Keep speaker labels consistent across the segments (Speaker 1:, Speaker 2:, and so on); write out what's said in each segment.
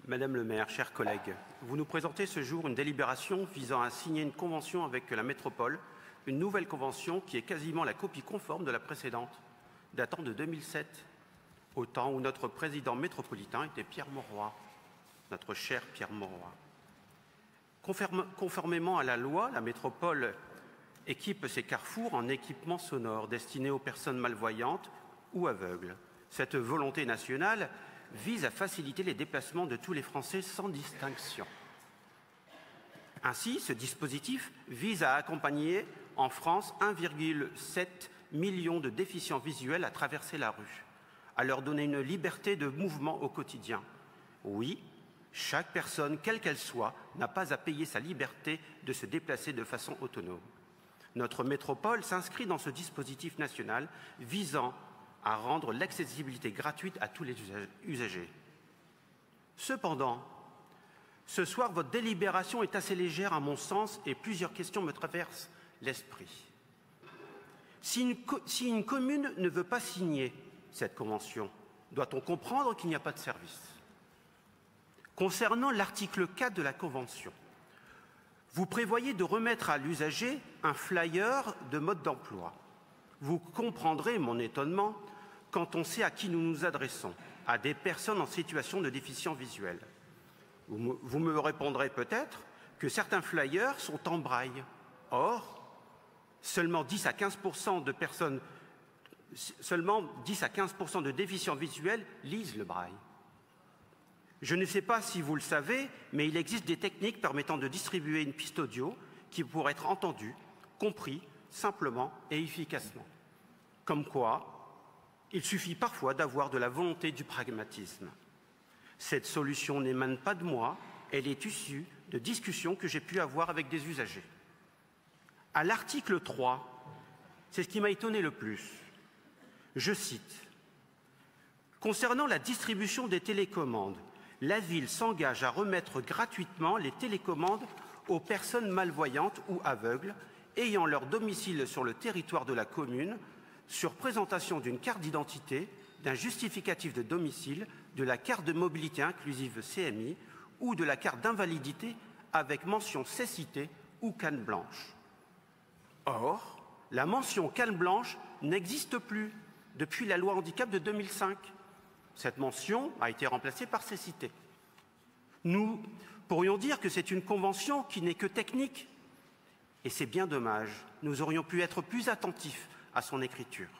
Speaker 1: Madame le maire, chers collègues, vous nous présentez ce jour une délibération visant à signer une convention avec la métropole, une nouvelle convention qui est quasiment la copie conforme de la précédente, datant de 2007, au temps où notre président métropolitain était Pierre Mauroy, notre cher Pierre Mauroy. Conformément à la loi, la métropole équipe ses carrefours en équipements sonores destinés aux personnes malvoyantes ou aveugles. Cette volonté nationale vise à faciliter les déplacements de tous les Français sans distinction. Ainsi, ce dispositif vise à accompagner en France 1,7 million de déficients visuels à traverser la rue, à leur donner une liberté de mouvement au quotidien. Oui, chaque personne, quelle qu'elle soit, n'a pas à payer sa liberté de se déplacer de façon autonome. Notre métropole s'inscrit dans ce dispositif national visant à rendre l'accessibilité gratuite à tous les usagers. Cependant, ce soir, votre délibération est assez légère à mon sens et plusieurs questions me traversent l'esprit. Si une commune ne veut pas signer cette convention, doit-on comprendre qu'il n'y a pas de service? Concernant l'article 4 de la Convention, vous prévoyez de remettre à l'usager un flyer de mode d'emploi. Vous comprendrez mon étonnement quand on sait à qui nous nous adressons, à des personnes en situation de déficience visuelle. Vous me répondrez peut-être que certains flyers sont en braille. Or, seulement 10 à 15% de déficients visuels lisent le braille. Je ne sais pas si vous le savez, mais il existe des techniques permettant de distribuer une piste audio qui pourrait être entendue, compris simplement et efficacement. Comme quoi, il suffit parfois d'avoir de la volonté et du pragmatisme. Cette solution n'émane pas de moi, elle est issue de discussions que j'ai pu avoir avec des usagers. À l'article 3, c'est ce qui m'a étonné le plus. Je cite « Concernant la distribution des télécommandes, la ville s'engage à remettre gratuitement les télécommandes aux personnes malvoyantes ou aveugles ayant leur domicile sur le territoire de la commune sur présentation d'une carte d'identité, d'un justificatif de domicile, de la carte de mobilité inclusive CMI ou de la carte d'invalidité avec mention cécité ou canne blanche. » Or, la mention canne blanche n'existe plus depuis la loi handicap de 2005. Cette mention a été remplacée par cécité. Nous pourrions dire que c'est une convention qui n'est que technique. Et c'est bien dommage. Nous aurions pu être plus attentifs à son écriture.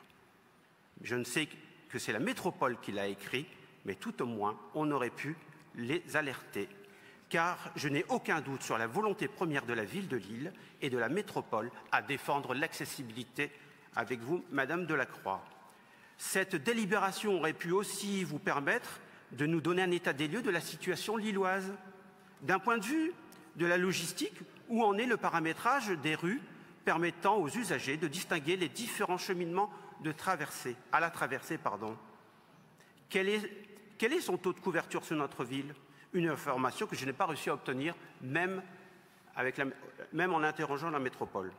Speaker 1: Je ne sais que c'est la métropole qui l'a écrit, mais tout au moins, on aurait pu les alerter. Car je n'ai aucun doute sur la volonté première de la ville de Lille et de la métropole à défendre l'accessibilité avec vous, Madame Delacroix. Cette délibération aurait pu aussi vous permettre de nous donner un état des lieux de la situation lilloise. D'un point de vue de la logistique, où en est le paramétrage des rues permettant aux usagers de distinguer les différents cheminements à la traversée. Quel est son taux de couverture sur notre ville? Une information que je n'ai pas réussi à obtenir, même en interrogeant la métropole.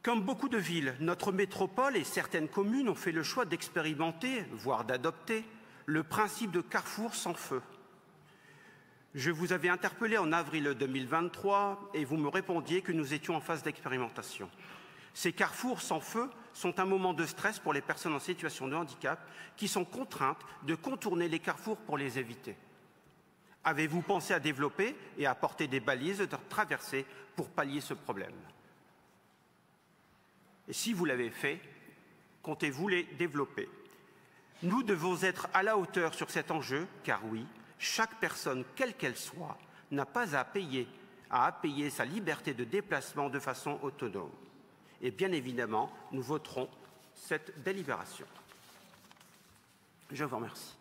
Speaker 1: Comme beaucoup de villes, notre métropole et certaines communes ont fait le choix d'expérimenter, voire d'adopter, le principe de carrefour sans feu. Je vous avais interpellé en avril 2023 et vous me répondiez que nous étions en phase d'expérimentation. Ces carrefours sans feu sont un moment de stress pour les personnes en situation de handicap qui sont contraintes de contourner les carrefours pour les éviter. Avez-vous pensé à développer et à apporter des balises de traversée pour pallier ce problème? Et si vous l'avez fait, comptez-vous les développer? Nous devons être à la hauteur sur cet enjeu, car oui, chaque personne, quelle qu'elle soit, n'a pas à payer sa liberté de déplacement de façon autonome. Et bien évidemment, nous voterons cette délibération. Je vous remercie.